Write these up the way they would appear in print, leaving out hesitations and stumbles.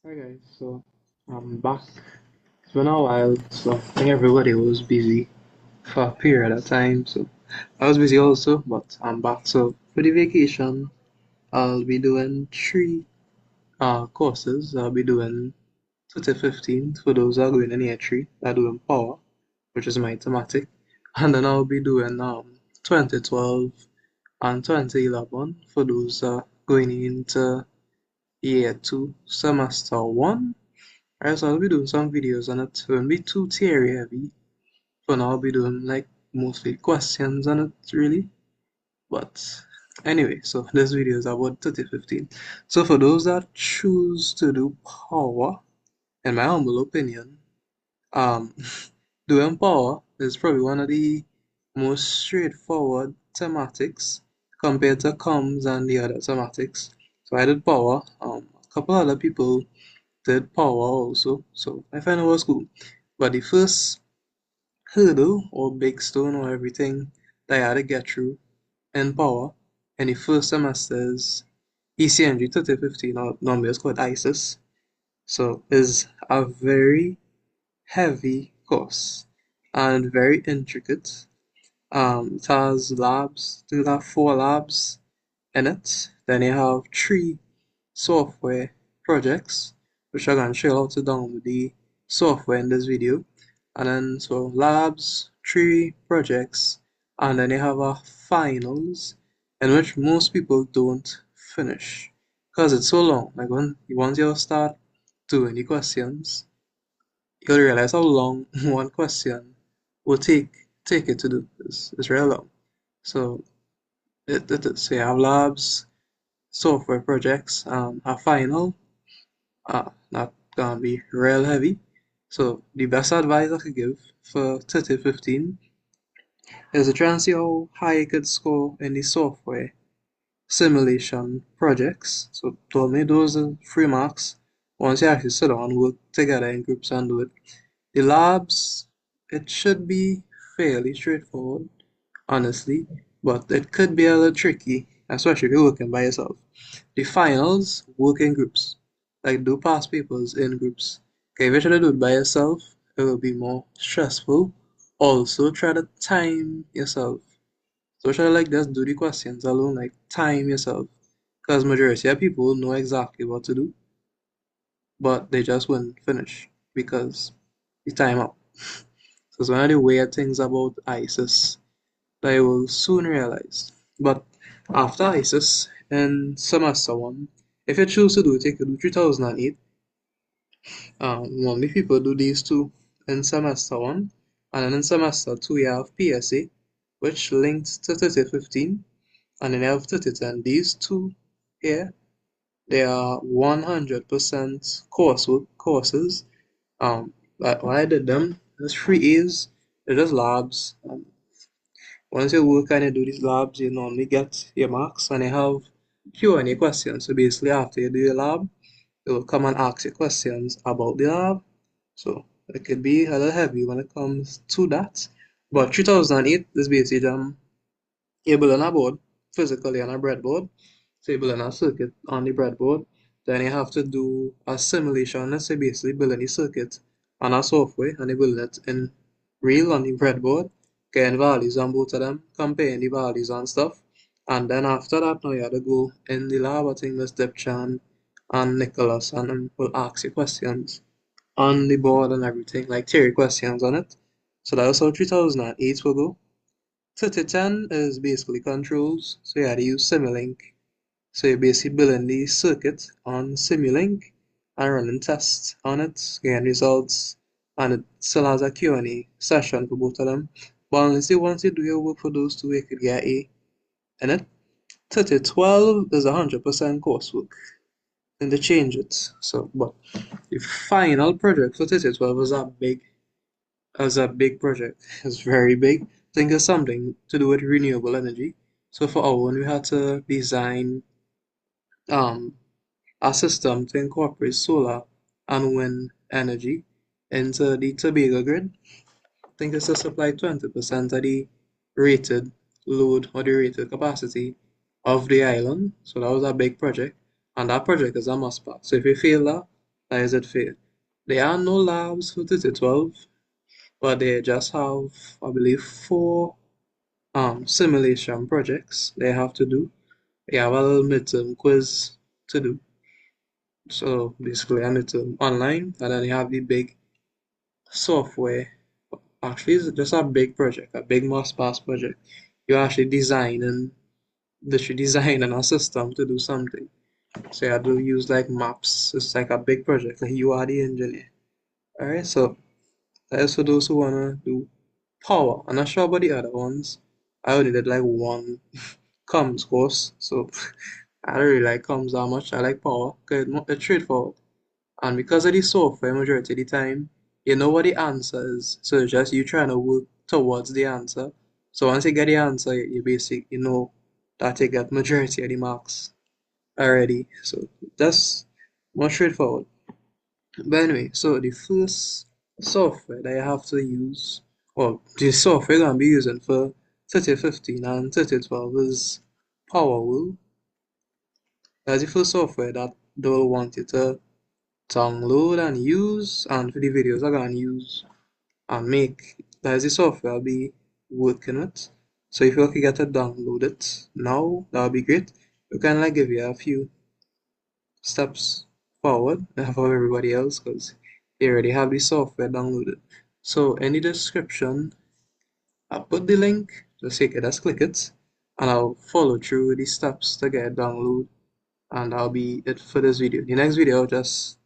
Hi guys, so I'm back. It's been a while, so I think everybody was busy for a period of time. So I was busy also, but I'm back. So for the vacation, I'll be doing three courses. I'll be doing 2015 for those who are going in year three. I'm doing power, which is my thematic, and then I'll be doing 2012 and 2011 for those going into year two, semester one. Alright, so I'll be doing some videos on it. It won't be too theory heavy. For now, I'll be doing like mostly questions on it, really. But anyway, so this video is about 3015. So for those that choose to do power, in my humble opinion, um, doing power is probably one of the most straightforward thematics compared to comms and the other thematics. So I did power. A couple other people did power also, so I find it was cool. But the first hurdle or big stone or everything that I had to get through in power in the first semester's ECNG 3015, or normally it's called ICES. So is a very heavy course and very intricate. It has labs, you have four labs in it. Then you have three software projects, which I'm going to show you how to download the software in this video. And then so labs, three projects, and then you have a finals in which most people don't finish because it's so long. Like once you start doing the questions, you'll realize how long one question will take it to do. It's real long. So so you have labs, software projects, a final, not gonna be real heavy. So the best advice I could give for 3015 is to try and see how high you could score in the software simulation projects. So told me those are 3 marks once you actually sit down and work together in groups and do it. The labs, it should be fairly straightforward, honestly, but it could be a little tricky, especially if you're working by yourself. The finals, work in groups. Like do past papers in groups. Okay, if you try to do it by yourself, it will be more stressful. Also, try to time yourself. So try to like just do the questions alone, like time yourself. Because majority of people know exactly what to do, but they just wouldn't finish because the time up. So it's one of the weird things about ISIS that you will soon realize. But after ISIS in semester one, if you choose to do it, you could do 3008. Normally people do these two in semester one, and then in semester two you have PSA, which links to 3015, and then you have 3010. These two here, they are 100% coursework courses. But when I did them, there's 3 A's, they're just labs. Once you work and you do these labs, you normally get your marks and you have Q&A questions. So basically after you do your lab, they will come and ask you questions about the lab. So it could be a little heavy when it comes to that. But 3008 is basically you're building a board physically on a breadboard. So you're building a circuit on the breadboard. Then you have to do a simulation. Let's say basically building the circuit on a software and you build it in real on the breadboard, getting values on both of them, comparing the values and stuff. And then after that, now you have to go in the lab. I think Miss Dipchan and Nicholas and them will ask you questions on the board and everything, like theory questions on it. So that was how 3008 will go. 3010 is basically controls, so you had to use Simulink. So you're basically building the circuit on Simulink and running tests on it, getting results, and it still has a Q&A session for both of them. But honestly, once you do your work for those two, you could get A in it. 3012 is 100% coursework, and they change it. So, but the final project for 3012 is a big project. It's very big. I think it's something to do with renewable energy. So for our one, we had to design um, a system to incorporate solar and wind energy into the Tobago grid. I think it's to supply 20% of the rated load or the rated capacity of the island. So that was a big project. And that project is a must pass. So if you fail that, That is it fair. There are no labs for 2012, but they just have, I believe, four simulation projects they have to do. They have a little midterm quiz to do. So basically, a midterm online, and then you have the big software. Actually, it's just a big project, a big must pass project. You're actually designing a system to do something. So you have to use like maps. It's like a big project. Like you are the engineer. Alright, so that's for those who wanna do power. I'm not sure about the other ones. I only did like one comms course, so I don't really like comms that much. I like power because it's straightforward. And because of the software, majority of the time, you know what the answer is. So it's just you trying to work towards the answer. So once you get the answer, you know that you get majority of the marks already. So that's more straightforward. But anyway, so the first software that you have to use, or the software you're gonna be using for 3015 and 3012 is Powerworld. That's the first software that they'll want you to download and use, and for the videos I'm gonna use and make, that's the software I'll be working with. So if you can get it downloaded now, that would be great. You can like give you a few steps forward for everybody else because they already have the software downloaded. So in the description, I'll put the link, just just click it, and I'll follow through the steps to get it downloaded, and that'll be it for this video. The next video I'll just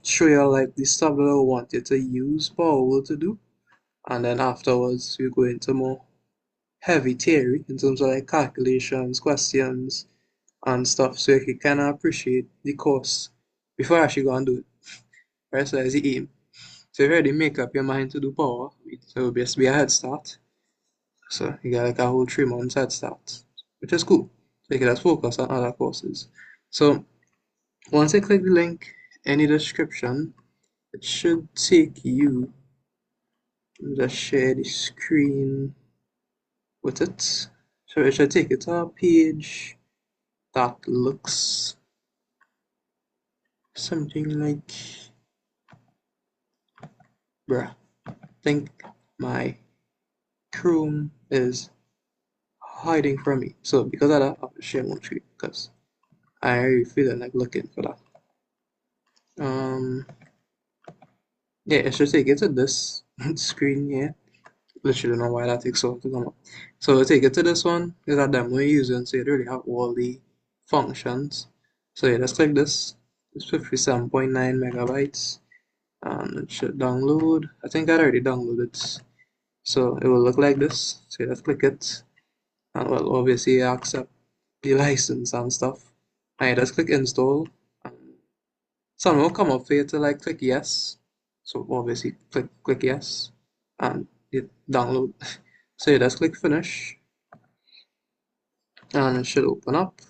show you like the stuff that I want you to use Powerworld to do, and then afterwards we go into more heavy theory in terms of like calculations, questions, and stuff, so you can kind of appreciate the course before I actually go and do it. Right, so that's the aim. So if you already make up your mind to do power, so it'll just be a head start. So you got like a whole 3 months head start, which is cool. So you can just focus on other courses. So once you click the link in the description, it should take you, just share the screen with it. So it should take you to a page that looks something like, bruh, I think my Chrome is hiding from me. So because of that, I'll share more screen because I really feel like looking for that. Um, yeah, it should take you to this screen here. Literally don't know why that takes so long to come up. So take it to this one. Is a demo you're using, so you really have all the functions. So yeah, let's click this. It's 57.9 megabytes, and it should download. I think I already downloaded, so it will look like this. So let's click it, and well, obviously accept the license and stuff. And you just click install. And some will come up for you to like click yes. So obviously click yes, and it download. So you just click finish, and it should open up,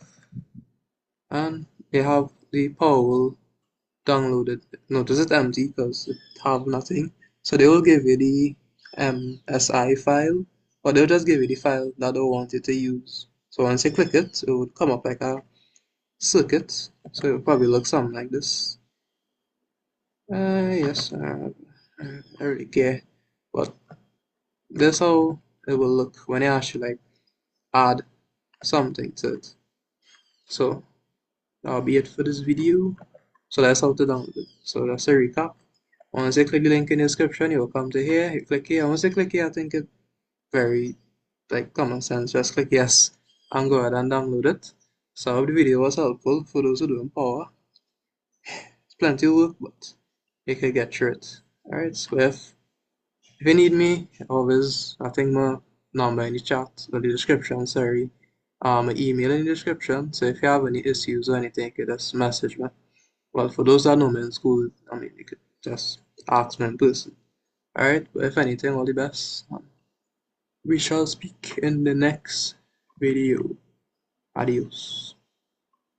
and you have the Powerworld downloaded. Notice it's empty because it have nothing. So they will give you the MSI file, or they'll just give you the file that they want you to use. So once you click it, it would come up like a circuit. So it will probably look something like this. Yes, I really care, but that's how it will look when you actually like add something to it. So that'll be it for this video. So that's how to download it. So that's a recap. Once you click the link in the description, you'll come to here. You click here. Once you click here, I think it's very like common sense. Just click yes and go ahead and download it. So I hope the video was helpful for those who doing power. It's plenty of work, but you can get through it. Alright, so if you need me, always I think my number in the chat or the description, sorry. My email in the description. So if you have any issues or anything, you can just message me. Well, for those that know me in school, I mean, you could just ask me in person. Alright, but if anything, all the best. We shall speak in the next video. Adios.